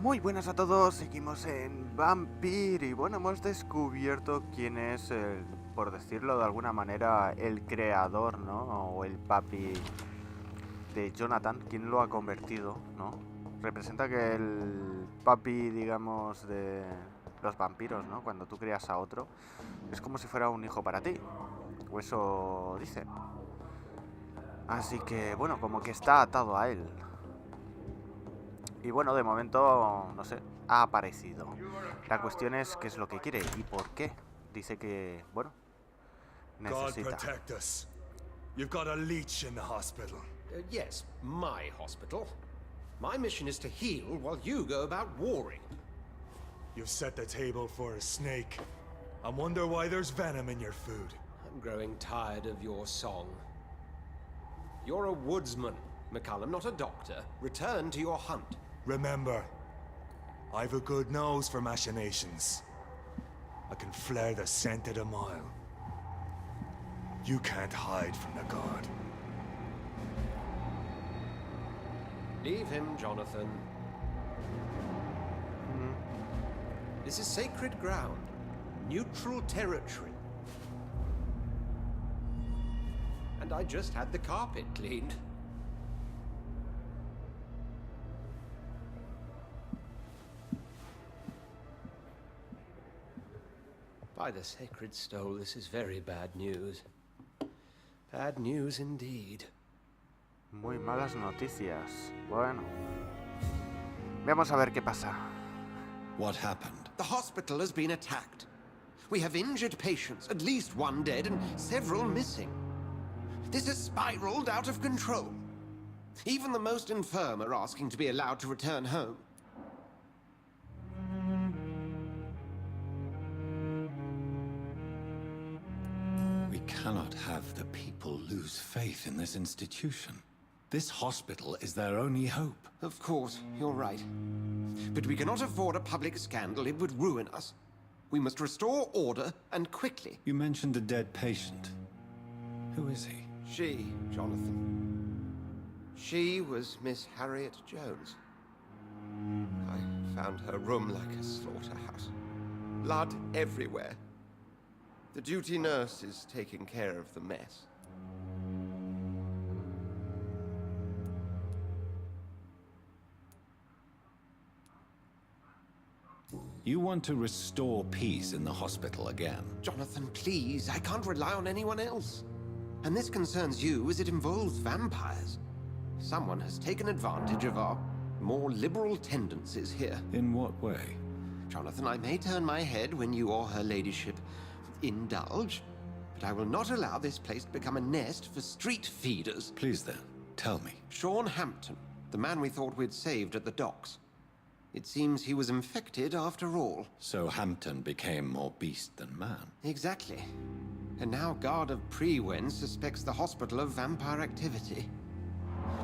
Muy buenas a todos, seguimos en Vampyr y bueno, hemos descubierto quién es, por decirlo de alguna manera, el creador, ¿no? O el papi de Jonathan, quien lo ha convertido, ¿no? Representa que el papi, digamos, de los vampiros, ¿no? Cuando tú creas a otro, es como si fuera un hijo para ti, o eso dice. Así que, bueno, como que está atado a él. Y bueno, de momento, no sé, ha aparecido. La cuestión es qué es lo que quiere y por qué. Dice que, bueno, necesita. God protect us. You've got a leech in the hospital. Yes, my hospital. My mission is to heal while you go about warring. You've set the table for a snake. I wonder why there's venom in your food. I'm growing tired of your song. You're a woodsman, McCallum, not a doctor. Return to your hunt. Remember, I've a good nose for machinations. I can flare the scent at a mile. You can't hide from the guard. Leave him, Jonathan. This is sacred ground. Neutral territory. And I just had the carpet cleaned. By the sacred stole, this is very bad news. Bad news indeed. Muy malas noticias. Bueno, vamos a ver qué pasa. What happened? The hospital has been attacked. We have injured patients, at least one dead and several missing. This has spiraled out of control. Even the most infirm are asking to be allowed to return home. We cannot have the people lose faith in this institution. This hospital is their only hope. Of course, you're right. But we cannot afford a public scandal. It would ruin us. We must restore order, and quickly. You mentioned a dead patient. Who is he? She, Jonathan. She was Miss Harriet Jones. I found her room like a slaughterhouse. Blood everywhere. The duty nurse is taking care of the mess. You want to restore peace in the hospital again? Jonathan, please. I can't rely on anyone else. And this concerns you as it involves vampires. Someone has taken advantage of our more liberal tendencies here. In what way? Jonathan, I may turn my head when you or her ladyship indulge, but I will not allow this place to become a nest for street feeders. Please then, tell me. Sean Hampton, the man we thought we'd saved at the docks. It seems he was infected after all. So Hampton became more beast than man? Exactly. And now Guard of Prewen suspects the hospital of vampire activity.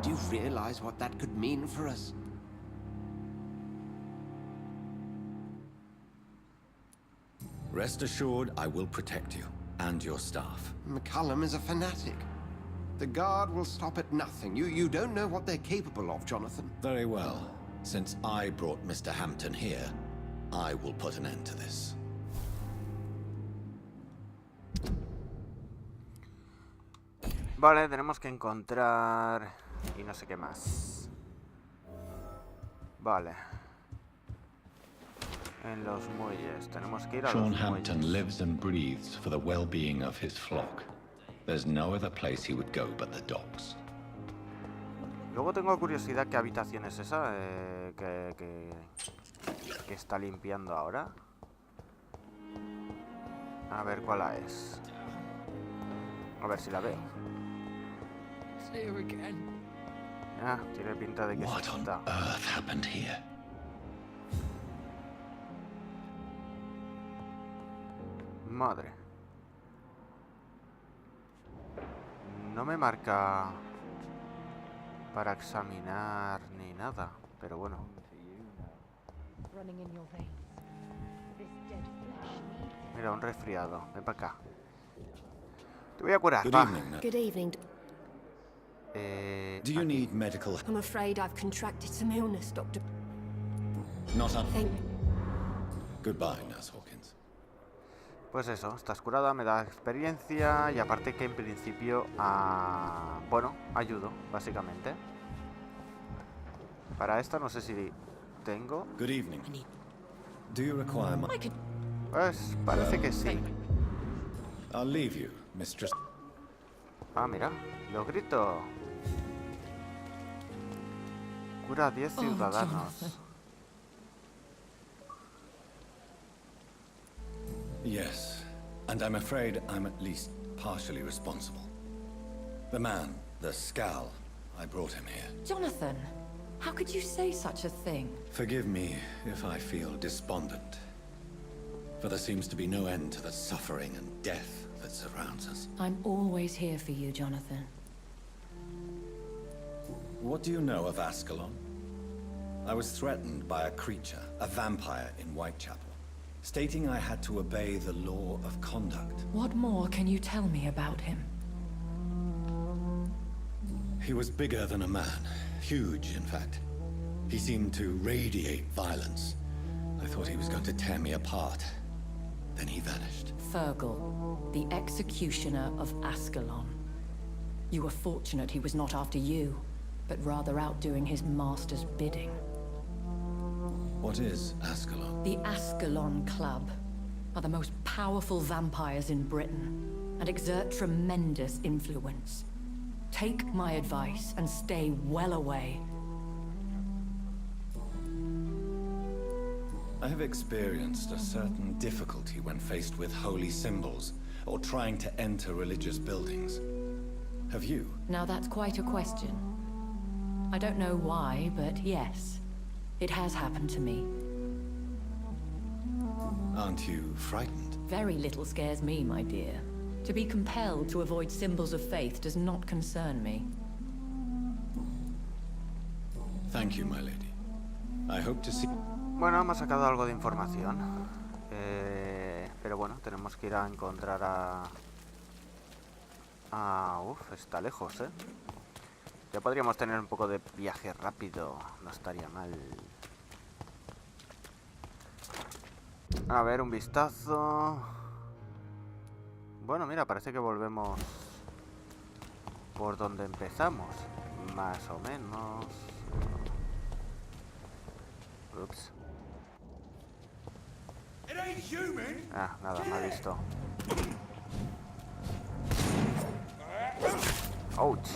Do you realize what that could mean for us? Rest assured, I will protect you, and your staff. McCallum is a fanatic. The Guard will stop at nothing. You don't know what they're capable of, Jonathan. Very well. Since I brought Mr. Hampton here, I will put an end to this. Vale, tenemos que encontrar... y no sé qué más. Vale. En los muelles. Tenemos que ir a Sean los Hampton muelles. lives and breathes for the well-being of his flock. There's no other place he would go but the docks. Luego tengo curiosidad qué habitación es esa que está limpiando ahora. A ver cuál es. A ver si la veo. Ah, tiene pinta de que What sí on está. earth happened here? Madre. No me marca para examinar ni nada, pero bueno. Mira, un resfriado. Ven para acá. Te voy a curar, Good va. evening. Good evening. Do you need medical? I'm afraid I've contracted some illness, Doctor. Not un... Thank... Goodbye, Nurse Hawkins. Pues eso, estás curada, me da experiencia y aparte que en principio, bueno, ayudo, básicamente. Para esta no sé si tengo. Good evening. Do you require my... Pues parece que sí. I'll leave you, Mistress. Ah, mira, lo grito. Cura a 10 ciudadanos. Yes, and I'm afraid I'm at least partially responsible. The man, the scowl, I brought him here. Jonathan, how could you say such a thing? Forgive me if I feel despondent, for there seems to be no end to the suffering and death that surrounds us. I'm always here for you, Jonathan. What do you know of Ascalon? I was threatened by a creature, a vampire in White Chapel, stating I had to obey the law of conduct. What more can you tell me about him? He was bigger than a man. Huge, in fact. He seemed to radiate violence. I thought he was going to tear me apart. Then he vanished. Fergal, the executioner of Ascalon. You were fortunate he was not after you, but rather out doing his master's bidding. What is Ascalon? The Ascalon Club are the most powerful vampires in Britain and exert tremendous influence. Take my advice and stay well away. I have experienced a certain difficulty when faced with holy symbols or trying to enter religious buildings. Have you? Now that's quite a question. I don't know why, but yes. It has happened to me. Aren't you frightened? Very little scares me, my dear. To be compelled to avoid symbols of faith does not concern me. Thank you, my lady. I hope to see... Bueno, hemos sacado algo de información. Pero bueno, tenemos que ir a encontrar uf, está lejos, ¿eh? Ya podríamos tener un poco de viaje rápido. No estaría mal. A ver, un vistazo. Bueno, mira, parece que volvemos por donde empezamos. Más o menos. Ups. Ah, nada, me ha visto. Ouch.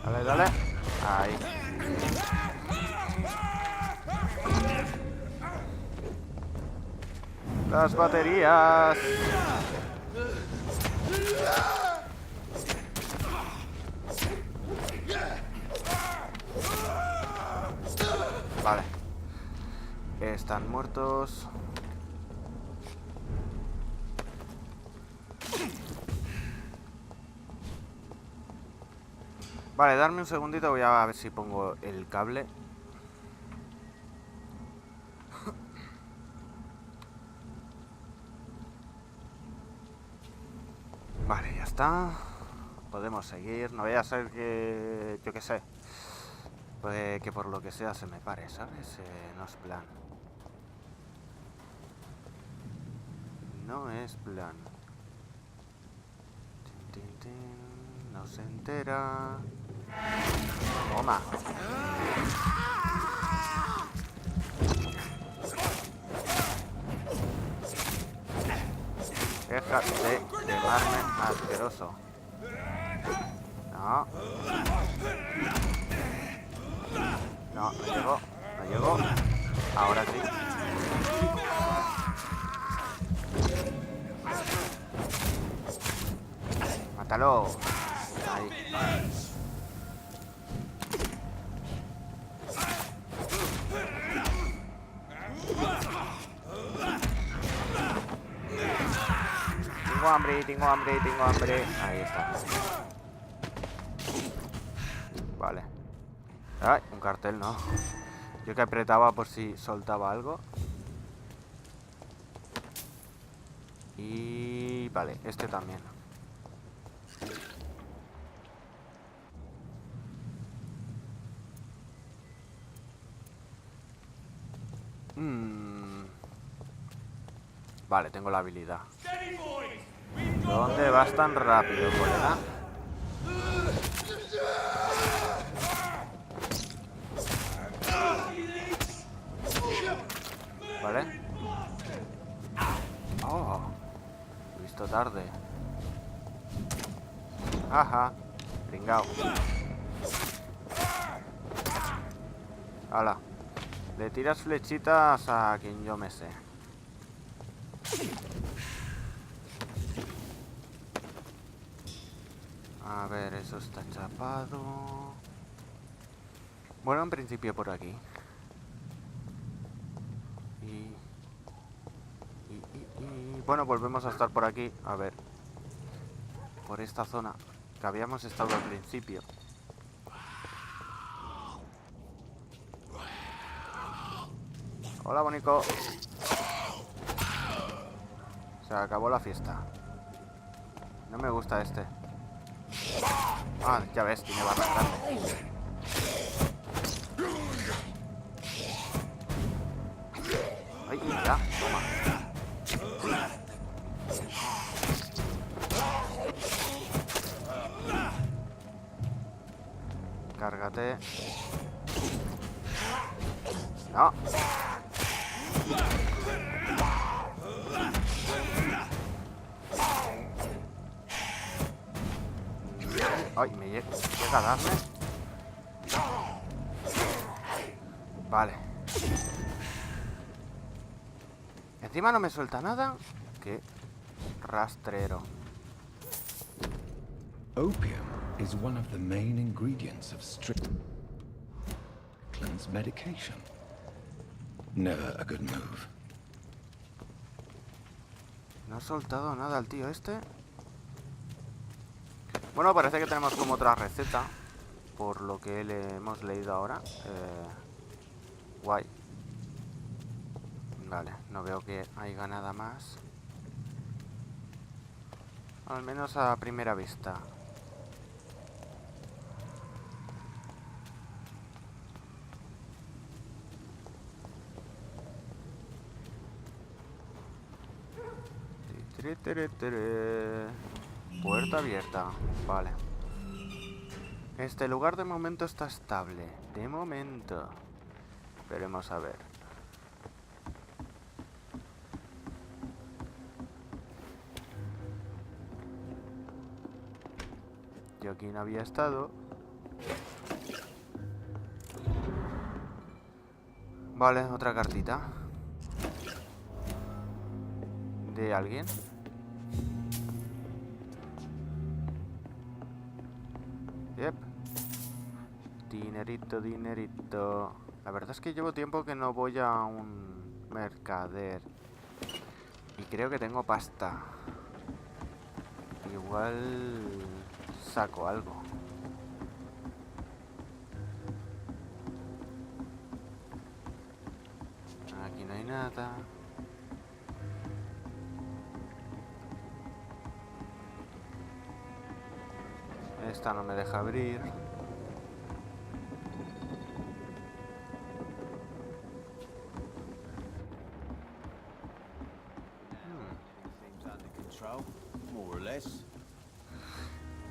Dale, dale. Ahí. Las baterías. Vale. Están muertos. Vale, darme un segundito, voy a ver si pongo el cable. Vale, ya está. Podemos seguir. No vaya a ser que... yo qué sé. Pues que por lo que sea se me pare, ¿sabes? No es plan. No es plan. Tin, tin, tin. No se entera. Toma. Deja de quemarme, asqueroso. No. No, no llegó. No llegó. Ahora sí. Mátalo. Ahí. Tengo hambre, tengo hambre, tengo hambre. Ahí está. Vale. Ay, un cartel, no. Yo que apretaba por si soltaba algo. Y... vale, este también. Vale, tengo la habilidad. ¿Dónde vas tan rápido, colega? Vale. Oh, he visto tarde. Ajá, pringao. Hala. Le tiras flechitas a quien yo me sé. A ver, eso está chapado. Bueno, en principio por aquí. Y bueno, volvemos a estar por aquí. A ver. Por esta zona que habíamos estado al principio. Hola, bonico. Se acabó la fiesta. No me gusta este. Ah, ya ves, tiene barra grande. Ay, ya, toma. Cárgate. No. Ay, me llega a darme. Vale. Encima no me suelta nada. Qué rastrero. Opium is one of the main ingredients of Strickland's medication. Never a good move. No ha soltado nada el tío este. Bueno, parece que tenemos como otra receta. Por lo que le hemos leído ahora. Guay. Vale, no veo que haya nada más. Al menos a primera vista. Puerta abierta. Vale. Este lugar de momento está estable. De momento. Veremos a ver. Yo aquí no había estado. Vale, otra cartita. ¿De alguien? Yep. Dinerito, dinerito. La verdad es que llevo tiempo que no voy a un mercader. Y creo que tengo pasta. Igual saco algo. Aquí no hay nada. Esta no me deja abrir.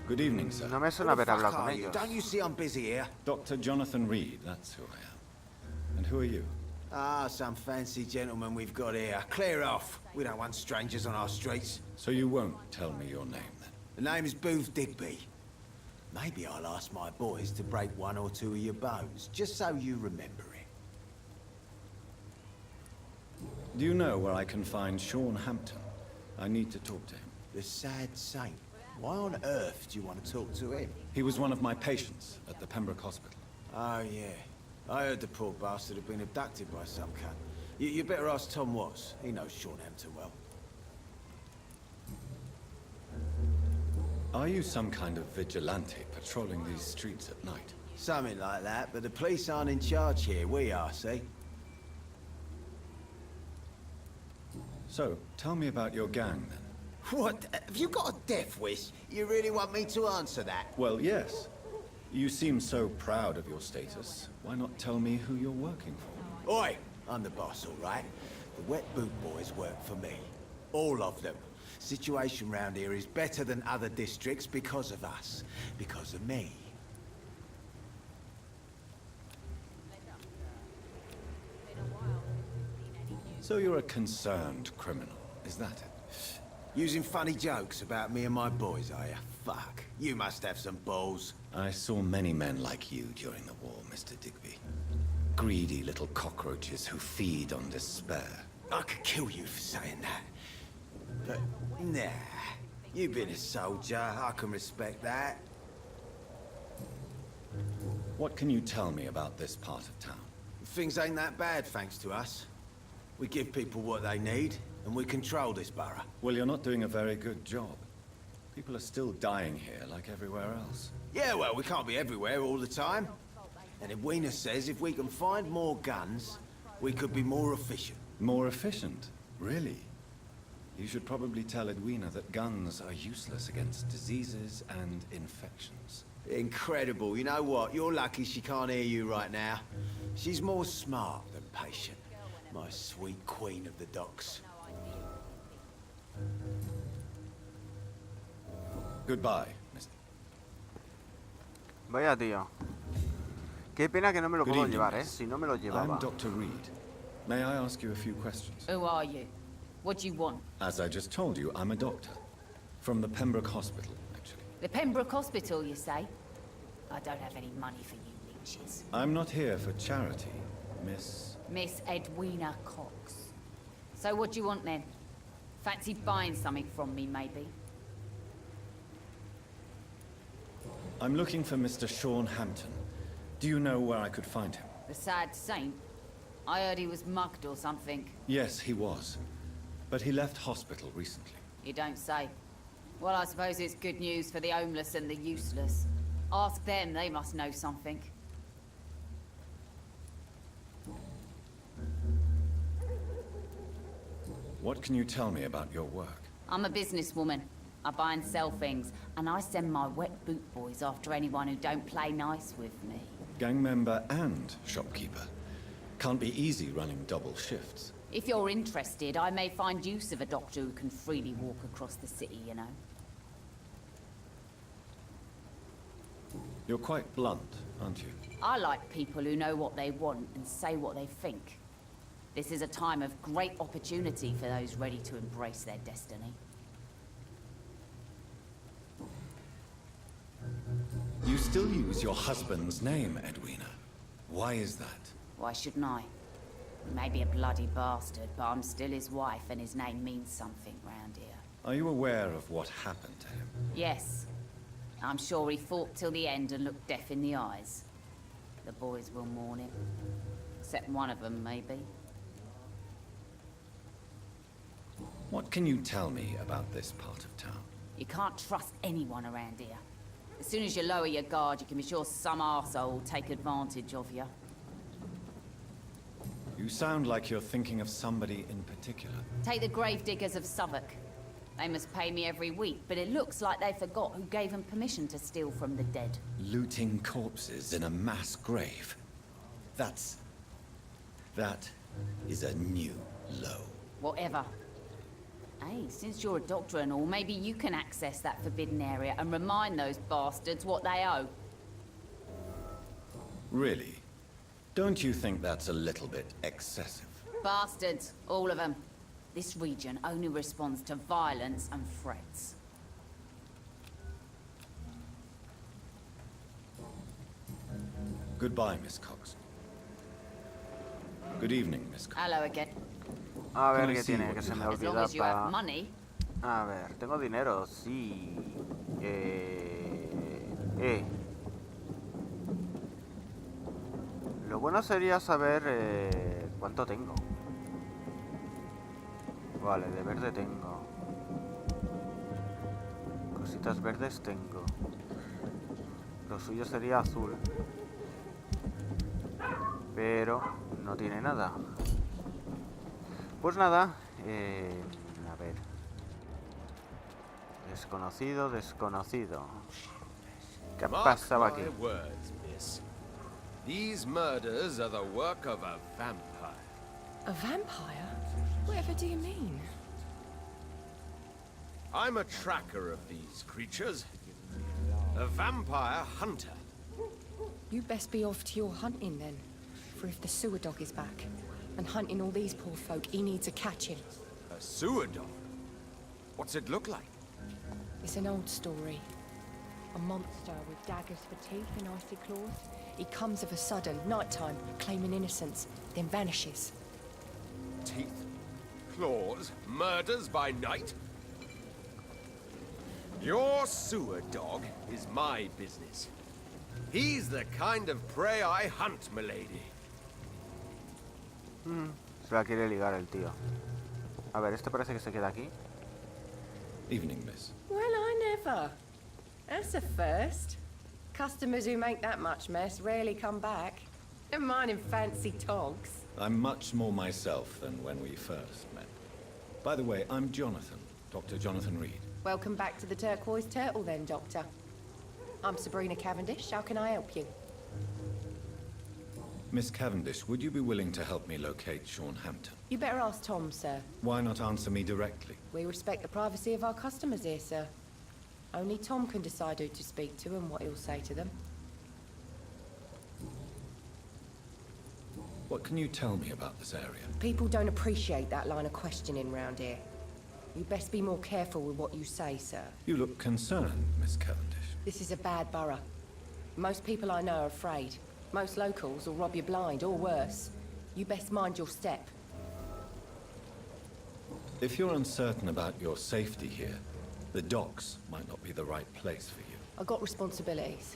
Good evening, sir. No me suena haber hablado con ellos. Don't you see I'm busy here? Dr. Jonathan Reid, that's who I am. And who are you? Ah, some fancy gentleman we've got here. Clear off. We don't want strangers on our streets. So you won't tell me your name, then? The name is Booth Digby. Maybe I'll ask my boys to break one or two of your bones, just so you remember it. Do you know where I can find Sean Hampton? I need to talk to him. The sad saint. Why on earth do you want to talk to him? He was one of my patients at the Pembroke Hospital. Oh, yeah. I heard the poor bastard had been abducted by some cunt. You better ask Tom Watts. He knows Sean Hampton well. Are you some kind of vigilante patrolling these streets at night? Something like that, but the police aren't in charge here. We are, see? So, tell me about your gang, then. What? Have you got a death wish? You really want me to answer that? Well, yes. You seem so proud of your status. Why not tell me who you're working for? Oi! I'm the boss, all right? The wet boot boys work for me. All of them. Situation round here is better than other districts because of us. Because of me. So you're a concerned criminal, is that it? Using funny jokes about me and my boys, are you? Fuck. You must have some balls. I saw many men like you during the war, Mr. Digby. Greedy little cockroaches who feed on despair. I could kill you for saying that. But, nah. You've been a soldier. I can respect that. What can you tell me about this part of town? Things ain't that bad, thanks to us. We give people what they need, and we control this borough. Well, you're not doing a very good job. People are still dying here like everywhere else. Yeah, well, we can't be everywhere all the time. And Edwina says if we can find more guns, we could be more efficient. More efficient? Really? You should probably tell Edwina that guns are useless against diseases and infections. Incredible. You know what? You're lucky she can't hear you right now. She's more smart than patient. My sweet queen of the docks. Goodbye, Mr. Vaya tío. Qué pena que no me lo Good puedo evening, llevar, miss. Si no me lo I'm llevaba. Dr. Reid. May I ask you a few questions? Who are you? What do you want? As I just told you, I'm a doctor. From the Pembroke Hospital, actually. The Pembroke Hospital, you say? I don't have any money for you leeches. I'm not here for charity, Miss... Miss Edwina Cox. So what do you want then? Fancy buying something from me, maybe? I'm looking for Mr. Sean Hampton. Do you know where I could find him? The sad saint? I heard he was mugged or something. Yes, he was. But he left hospital recently. You don't say. Well, I suppose it's good news for the homeless and the useless. Ask them, they must know something. What can you tell me about your work? I'm a businesswoman. I buy and sell things, and I send my wet boot boys after anyone who don't play nice with me. Gang member and shopkeeper. Can't be easy running double shifts. If you're interested, I may find use of a doctor who can freely walk across the city, you know. You're quite blunt, aren't you? I like people who know what they want and say what they think. This is a time of great opportunity for those ready to embrace their destiny. You still use your husband's name, Edwina. Why is that? Why shouldn't I? He may be a bloody bastard, but I'm still his wife and his name means something round here. Are you aware of what happened to him? Yes. I'm sure he fought till the end and looked death in the eyes. The boys will mourn him. Except one of them, maybe. What can you tell me about this part of town? You can't trust anyone around here. As soon as you lower your guard, you can be sure some arsehole will take advantage of you. You sound like you're thinking of somebody in particular. Take the gravediggers of Southwark. They must pay me every week, but it looks like they forgot who gave them permission to steal from the dead. Looting corpses in a mass grave. That is a new low. Whatever. Hey, since you're a doctor and all, maybe you can access that forbidden area and remind those bastards what they owe. Really? Don't you think that's a little bit excessive? Bastards, all of them. This region only responds to violence and threats. Goodbye, Miss Cox. Good evening, Miss Cox. Hello again. A ver Can I qué see tiene, what que you se me have? As long olvida as you have para... money. A ver, tengo dinero, sí. Lo bueno sería saber cuánto tengo. Vale, de verde tengo. Cositas verdes tengo. Lo suyo sería azul. Pero no tiene nada. Pues nada, a ver. Desconocido, desconocido. ¿Qué Mark pasaba aquí? my words, miss. These murders are the work of a vampire. A vampire? Whatever do you mean? I'm a tracker of these creatures. A vampire hunter. You best be off to your hunting then. For if the sewer dog is back, and hunting all these poor folk, he needs a catching. A sewer dog? What's it look like? It's an old story. A monster with daggers for teeth and icy claws. He comes of a sudden, nighttime, claiming innocence, then vanishes. Teeth, claws, murders by night? Your sewer dog is my business. He's the kind of prey I hunt, milady. Se la quiere ligar el tío. A ver, este parece que se queda aquí. Evening, miss. Well, I never. That's a first. Customers who make that much mess rarely come back. Never mind in fancy togs. I'm much more myself than when we first met. By the way, I'm Jonathan, Dr. Jonathan Reid. Welcome back to the Turquoise Turtle then, Doctor. I'm Sabrina Cavendish. How can I help you? Miss Cavendish, would you be willing to help me locate Sean Hampton? You better ask Tom, sir. Why not answer me directly? We respect the privacy of our customers here, sir. Only Tom can decide who to speak to and what he'll say to them. What can you tell me about this area? People don't appreciate that line of questioning round here. You best be more careful with what you say, sir. You look concerned, Miss Cavendish. This is a bad borough. Most people I know are afraid. Most locals will rob you blind, or worse. You best mind your step. If you're uncertain about your safety here, the docks might not be the right place for you. I've got responsibilities.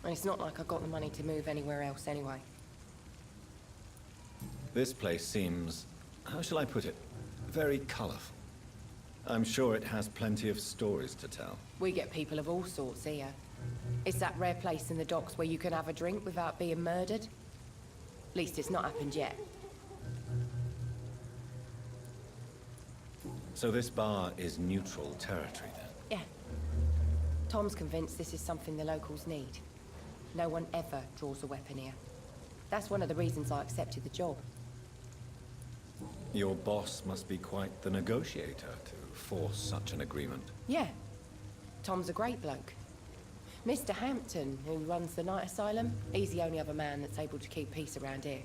And it's not like I've got the money to move anywhere else anyway. This place seems, how shall I put it, very colorful. I'm sure it has plenty of stories to tell. We get people of all sorts here. It's that rare place in the docks where you can have a drink without being murdered. At least it's not happened yet. So this bar is neutral territory then? Yeah. Tom's convinced this is something the locals need. No one ever draws a weapon here. That's one of the reasons I accepted the job. Your boss must be quite the negotiator to force such an agreement. Yeah. Tom's a great bloke. Mr. Hampton, who runs the night asylum, he's the only other man that's able to keep peace around here.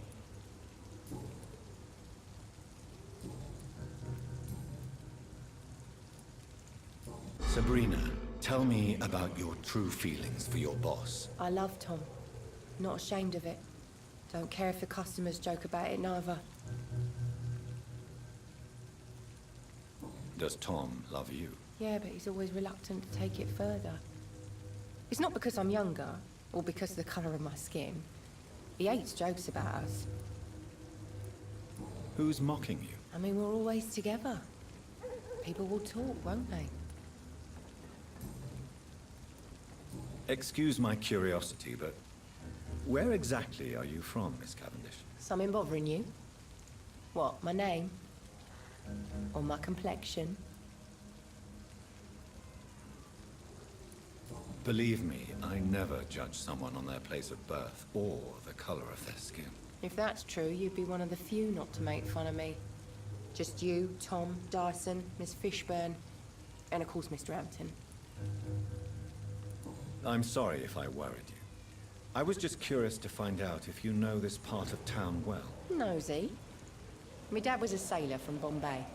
Sabrina, tell me about your true feelings for your boss. I love Tom. Not ashamed of it. Don't care if the customers joke about it, neither. Does Tom love you? Yeah, but he's always reluctant to take it further. It's not because I'm younger, or because of the colour of my skin. He hates jokes about us. Who's mocking you? I mean, we're always together. People will talk, won't they? Excuse my curiosity, but where exactly are you from, Miss Cavendish? Something bothering you? What, my name? Or my complexion? Believe me, I never judge someone on their place of birth or the color of their skin. If that's true, you'd be one of the few not to make fun of me. Just you, Tom, Dyson, Miss Fishburne, and of course Mr. Hampton. I'm sorry if I worried you. I was just curious to find out if you know this part of town well. Nosy. My dad was a sailor from Bombay,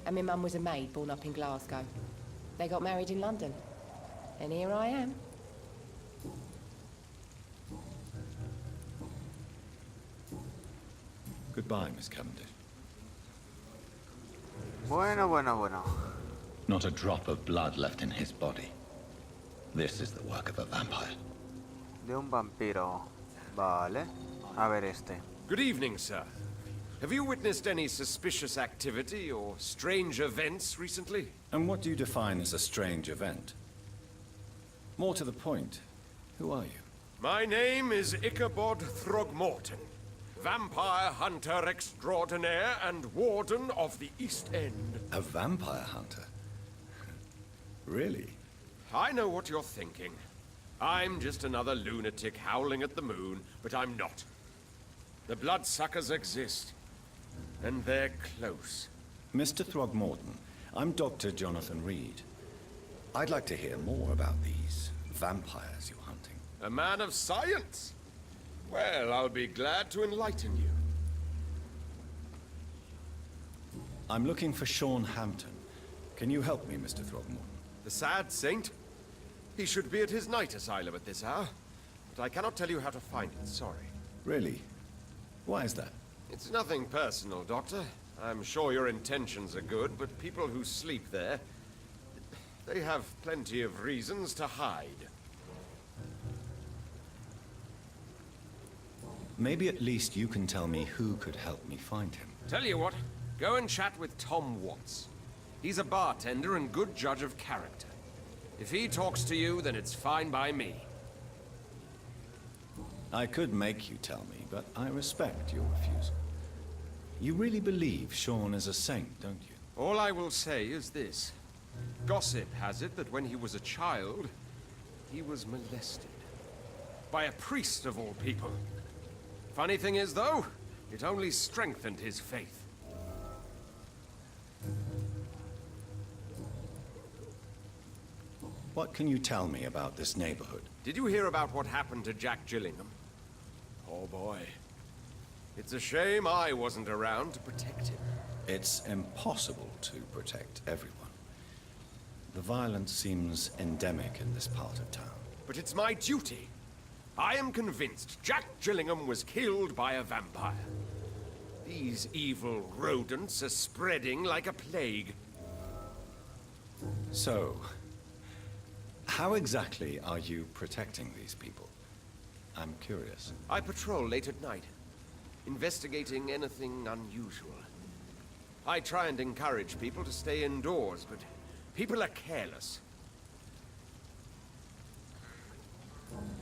and my mum was a maid born up in Glasgow. They got married in London, and here I am. Goodbye, Miss Cavendish. Bueno. Not a drop of blood left in his body. This is the work of a vampire. De un vampiro. Vale. A ver este. Good evening, sir. Have you witnessed any suspicious activity or strange events recently? And what do you define as a strange event? More to the point, who are you? My name is Ichabod Throgmorton, vampire hunter extraordinaire and warden of the East End. A vampire hunter? Really? I know what you're thinking. I'm just another lunatic howling at the moon, but I'm not. The bloodsuckers exist, and they're close. Mr. Throgmorton, I'm Dr. Jonathan Reid. I'd like to hear more about these vampires you're hunting. A man of science? Well, I'll be glad to enlighten you. I'm looking for Sean Hampton. Can you help me, Mr. Throgmorton? The sad saint? He should be at his night asylum at this hour, but I cannot tell you how to find it, sorry. Really? Why is that? It's nothing personal, Doctor. I'm sure your intentions are good, but people who sleep there, they have plenty of reasons to hide. Maybe at least you can tell me who could help me find him. Tell you what, go and chat with Tom Watts. He's a bartender and good judge of character. If he talks to you, then it's fine by me. I could make you tell me, but I respect your refusal. You really believe Sean is a saint, don't you? All I will say is this. Gossip has it that when he was a child, he was molested. By a priest of all people. Funny thing is, though, it only strengthened his faith. What can you tell me about this neighborhood? Did you hear about what happened to Jack Gillingham? Oh boy. It's a shame I wasn't around to protect him. It's impossible to protect everyone. The violence seems endemic in this part of town. But it's my duty. I am convinced Jack Gillingham was killed by a vampire. These evil rodents are spreading like a plague. So, how exactly are you protecting these people? I'm curious. I patrol late at night, investigating anything unusual. I try and encourage people to stay indoors, but people are careless.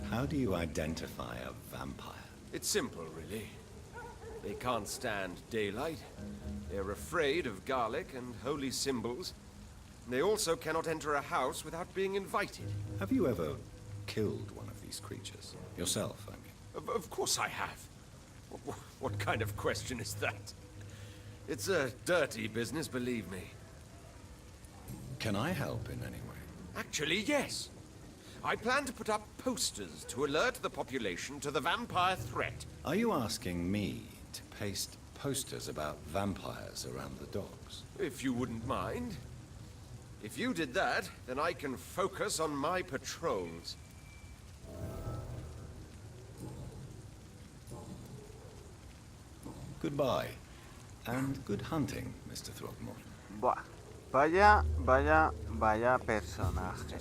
How do you identify a vampire? It's simple, really. They can't stand daylight. They're afraid of garlic and holy symbols. They also cannot enter a house without being invited. Have you ever killed one of these creatures? Yourself, I mean. Of course I have. What kind of question is that? It's a dirty business, believe me. Can I help in any way? Actually, yes. I plan to put up posters to alert the population to the vampire threat. Are you asking me to paste posters about vampires around the docks? If you wouldn't mind. If you did that, then I can focus on my patrols. Goodbye. And good hunting, Mr. Throgmorton. Buah. Vaya personaje.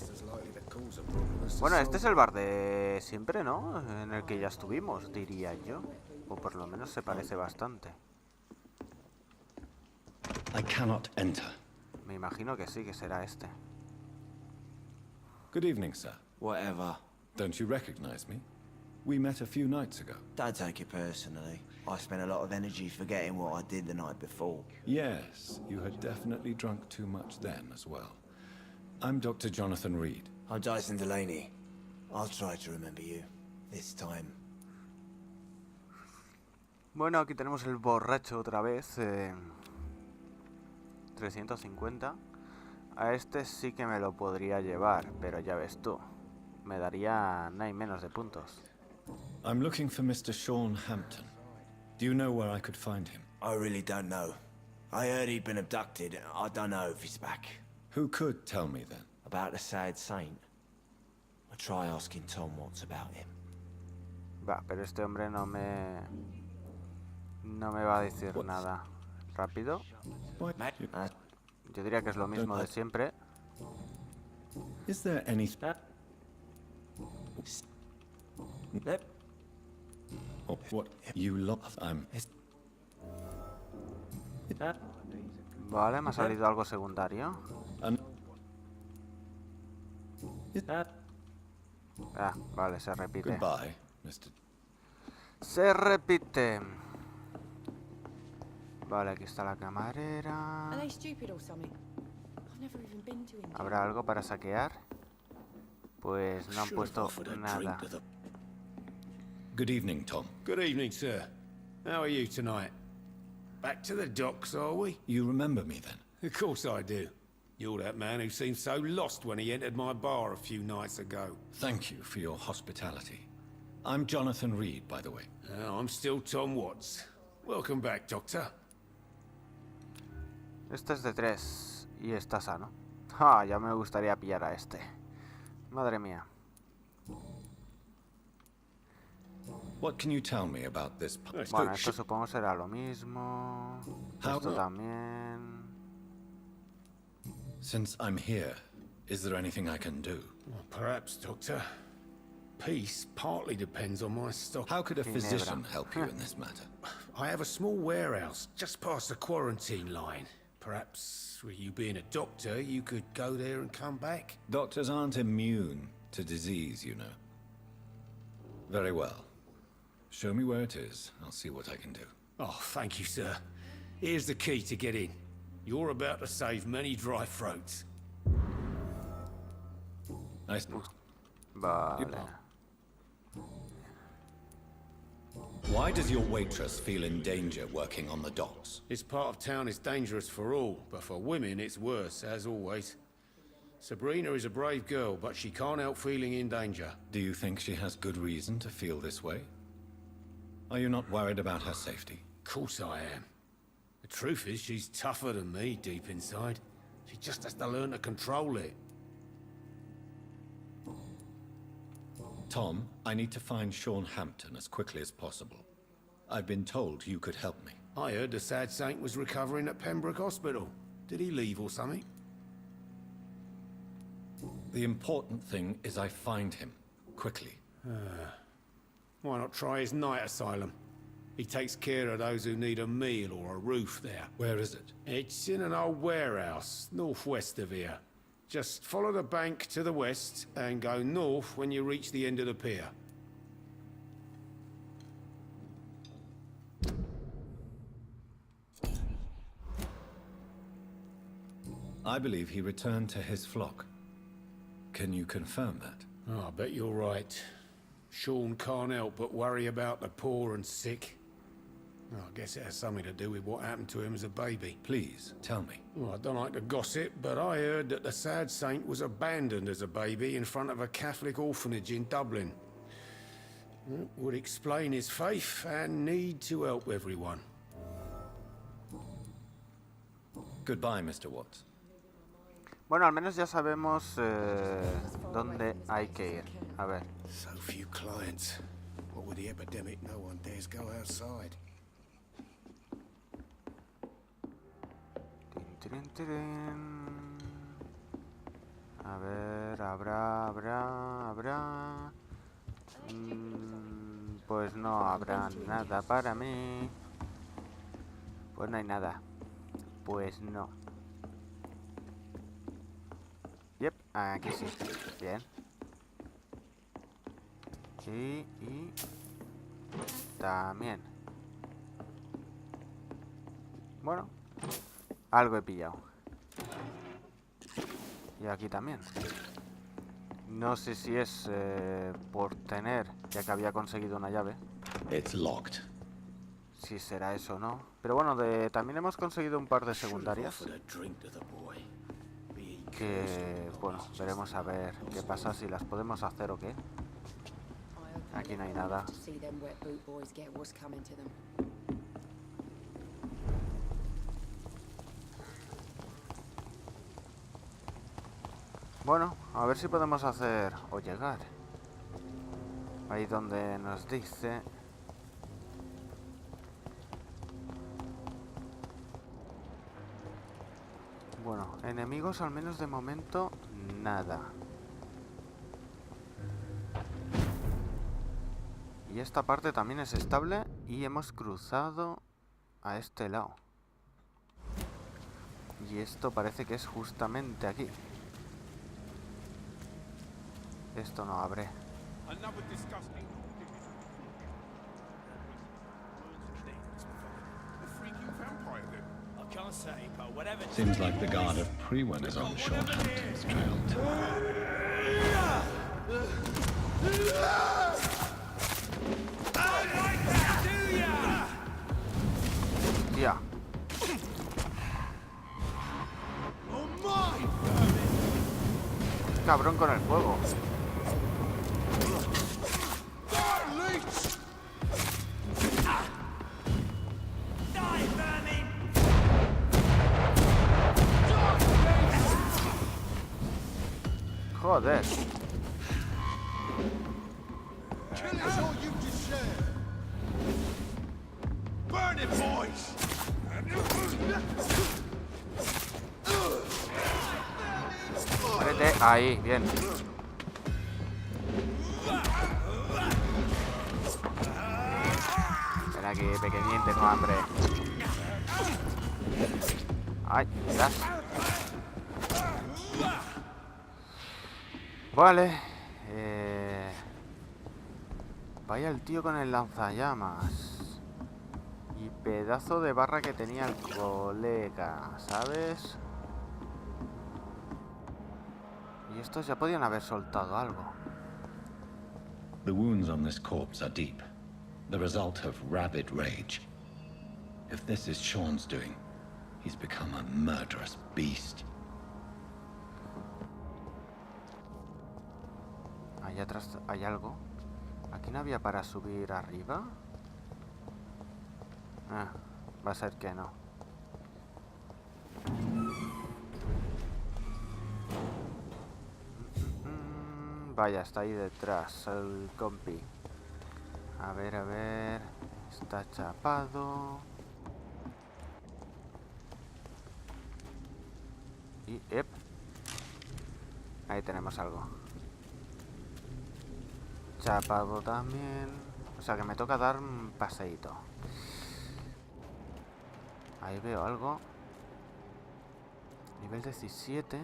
Bueno, este es el bar de siempre, ¿no? En el que ya estuvimos, diría yo. O por lo menos se parece bastante. I cannot enter. Me imagino que sí, que será este. Good evening, sir. Whatever. Don't you recognize me? We met a few nights ago. Don't take it personally. I spent a lot of energy forgetting what I did the night before. Yes, you had definitely drunk too much then as well. I'm Dr. Jonathan Reid. I'm Dyson Delaney. I'll try to remember you. This time. Bueno, aquí tenemos el borracho otra vez. 350. A este sí que me lo podría llevar, pero ya ves tú. Me daría nada y menos de puntos. I'm looking for Mr. Sean Hampton. Do you know where I could find him? I really don't know. I heard he'd been abducted. I don't know if he's back. Who could tell me then? About the sad saint. I'll try asking Tom Watts about him. Va, pero este hombre no me va a decir nada. Rápido. Why? Yo diría que es lo mismo de siempre. Is there any... Oh, what you love? Vale, me ha salido algo secundario. Ah, vale, se repite. Goodbye, Mr. Se repite. Vale, aquí está la camarera. Are they stupid or something? I've never even ¿Habrá algo para saquear? Pues no han puesto nada. Good evening, Tom. Good evening, sir. How are you tonight? Back to the docks, are we? You remember me then? Of course I do. You're that man who seemed so lost when he entered my bar a few nights ago. Thank you for your hospitality. I'm Jonathan Reid, by the way. I'm still Tom Watts. Welcome back, Doctor. Este es de 3 y está sano. Ah, ya me gustaría pillar a este. Madre mía. What can you tell me about this? Bueno, esto supongo será lo mismo. Esto también. Since I'm here, is there anything I can do? Well, perhaps, Doctor. Peace partly depends on my stock. How could a physician help you in this matter? I have a small warehouse just past the quarantine line. Perhaps, with you being a doctor, you could go there and come back? Doctors aren't immune to disease, you know. Very well. Show me where it is. I'll see what I can do. Oh, thank you, sir. Here's the key to get in. You're about to save many dry throats. Nice. Vale. Why does your waitress feel in danger working on the docks? This part of town is dangerous for all, but for women it's worse, as always. Sabrina is a brave girl, but she can't help feeling in danger. Do you think she has good reason to feel this way? Are you not worried about her safety? Of course I am. The truth is, she's tougher than me deep inside. She just has to learn to control it. Tom, I need to find Sean Hampton as quickly as possible. I've been told you could help me. I heard the sad saint was recovering at Pembroke Hospital. Did he leave or something? The important thing is I find him, quickly. Why not try his night asylum? He takes care of those who need a meal or a roof there. Where is it? It's in an old warehouse, northwest of here. Just follow the bank to the west and go north when you reach the end of the pier. I believe he returned to his flock. Can you confirm that? Oh, I bet you're right. Sean can't help but worry about the poor and sick. Oh, I guess it has something to do with what happened to him as a baby. Please, tell me. Well, I don't like to gossip, but I heard that the sad saint was abandoned as a baby in front of a Catholic orphanage in Dublin. It would explain his faith and need to help everyone. Goodbye, Mr. Watts. Bueno, al menos ya sabemos dónde hay que ir. A ver. So few clients. What with the epidemic, no one dares go outside. Tin, tin, tin. A ver, habrá. Pues no habrá nada para mí. Pues no hay nada. Pues no. Yep, aquí sí. Bien. Y también. Bueno, algo he pillado. Y aquí también. No sé si es por tener, ya que había conseguido una llave. It's locked. Si será eso o no. Pero bueno, también hemos conseguido un par de secundarias. Que, bueno, veremos a ver qué pasa, si las podemos hacer o qué. Aquí no hay nada. Bueno, a ver si podemos hacer o llegar. Ahí donde nos dice. Bueno, enemigos al menos de momento nada. Y esta parte también es estable y hemos cruzado a este lado. Y esto parece que es justamente aquí. Esto no abre. I can't Seems like the guard of Prewen is on Sean Hampton's trail too. Tía. Cabrón con el fuego. Joder. Muérete. Ahí, bien. Ven aquí, pequeñín, tengo hambre. Ay, mirad. Vale. Vaya el tío con el lanzallamas. Y pedazo de barra que tenía el colega, ¿sabes? Y estos ya podían haber soltado algo. The wounds on this corpse are deep, the result of rabid rage. If this is Sean's doing, he's become a murderous beast. Allá atrás hay algo. ¿Aquí no había para subir arriba? Ah, va a ser que no. Vaya, está ahí detrás el compi. A ver. Está chapado. Y, ahí tenemos algo. Chapado también. O sea que me toca dar un paseíto. Ahí veo algo. Nivel 17.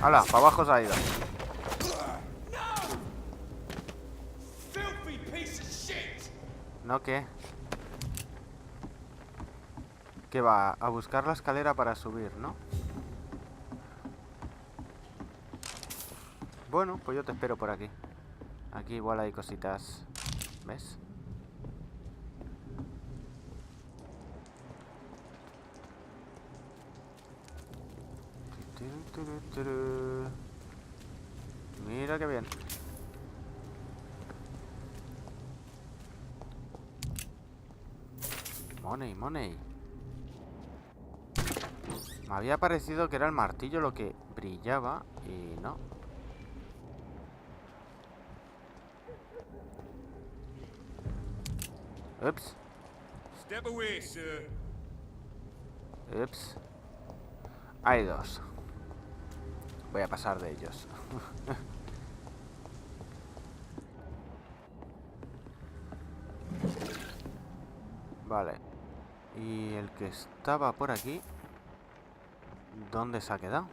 ¡Hala! Para abajo se ha ido. ¿No qué? Que va a buscar la escalera para subir, ¿no? Bueno, pues yo te espero por aquí. Aquí igual hay cositas. ¿Ves? Mira qué bien. Money. Me había parecido que era el martillo lo que brillaba y no. Ups. Step away, sir. Ups. Hay dos. Voy a pasar de ellos. Vale. Y el que estaba por aquí, ¿dónde se ha quedado?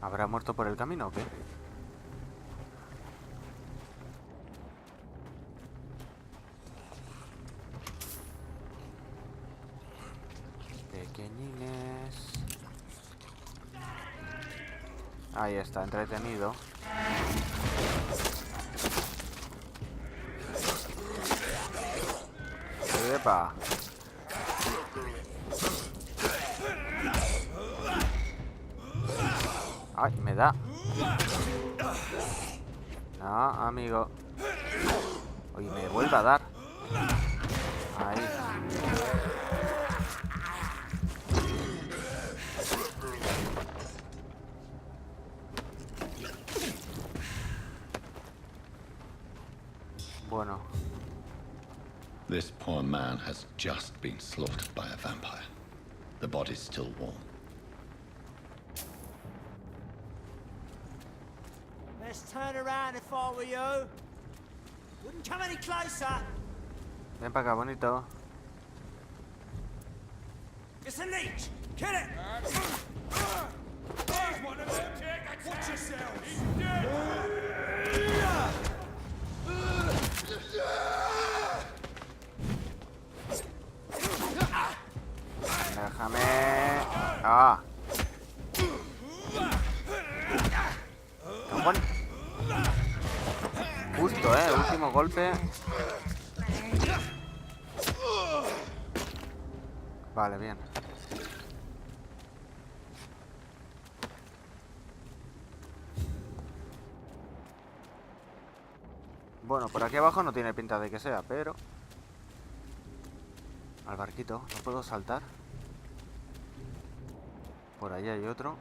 ¿Habrá muerto por el camino o qué? Pequeñines. Ahí está, entretenido. ¡Epa! ¡Ay, me da! No, amigo. Oye, me vuelve a dar. Ahí. Bueno. This poor man has just been slaughtered by a vampire. The body's still warm. Best turn around if I were you. Wouldn't come any closer. Ven para acá, bonito. It's a leech! Kill it! Watch yourselves! Déjame... ¡Ah! ¡Cajón! Justo, último golpe. Vale, bien. Bueno, por aquí abajo no tiene pinta de que sea, pero... Al barquito, no puedo saltar. Por ahí hay otro.